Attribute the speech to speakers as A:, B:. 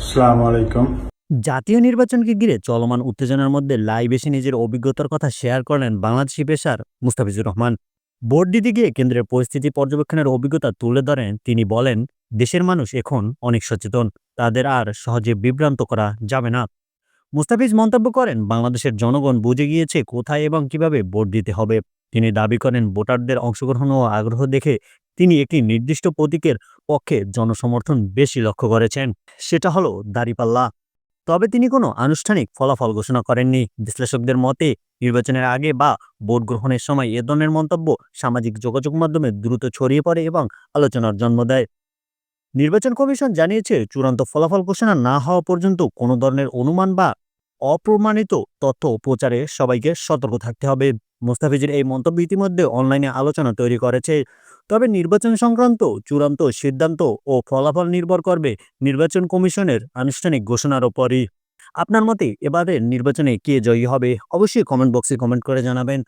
A: আসসালামু আলাইকুম।
B: জাতীয় নির্বাচনকে ঘিরে চলমান উত্তেজনার মধ্যে লাইভ এসে নিজের অভিজ্ঞতার কথা শেয়ার করলেন বাংলাদেশি পেসার মুস্তাফিজুর রহমান। ভোট দিতে গিয়ে কেন্দ্রের পরিস্থিতি পর্যবেক্ষণের অভিজ্ঞতা তুলে ধরেন তিনি। বলেন, দেশের মানুষ এখন অনেক সচেতন, তাদের আর সহজে বিভ্রান্ত করা যাবে না। মুস্তাফিজ মন্তব্য করেন, বাংলাদেশের জনগণ বুঝে গিয়েছে কোথায় এবং কিভাবে ভোট দিতে হবে। তিনি দাবি করেন, ভোটারদের অংশগ্রহণ ও আগ্রহ দেখে তিনি একটি নির্দিষ্ট প্রতীকের পক্ষে জনসমর্থন বেশি লক্ষ্য করেছেন, সেটা হলো দাঁড়িপাল্লা। তবে তিনি কোনো আনুষ্ঠানিক ফলাফল ঘোষণা করেননি। বিশ্লেষকদের মতে, নির্বাচনের আগে বা ভোট গ্রহণের সময় এ ধরনের মন্তব্য সামাজিক যোগাযোগ মাধ্যমে দ্রুত ছড়িয়ে পড়ে এবং আলোচনার জন্ম দেয়। নির্বাচন কমিশন জানিয়েছে, চূড়ান্ত ফলাফল ঘোষণা না হওয়া পর্যন্ত কোনো ধরনের অনুমান বা অপ্রমাণিত তথ্য প্রচারে সবাইকে সতর্ক থাকতে হবে। মুস্তাফিজের এই মন্তব্য ইতিমধ্যে অনলাইনে আলোচনা তৈরি করেছে। তবে নির্বাচন সংক্রান্ত চূড়ান্ত সিদ্ধান্ত ও ফলাফল নির্ভর করবে নির্বাচন কমিশনের আনুষ্ঠানিক ঘোষণার ওপরই। আপনার মতে এবারের নির্বাচনে কে জয়ী হবে? অবশ্যই কমেন্ট বক্সে কমেন্ট করে জানাবেন।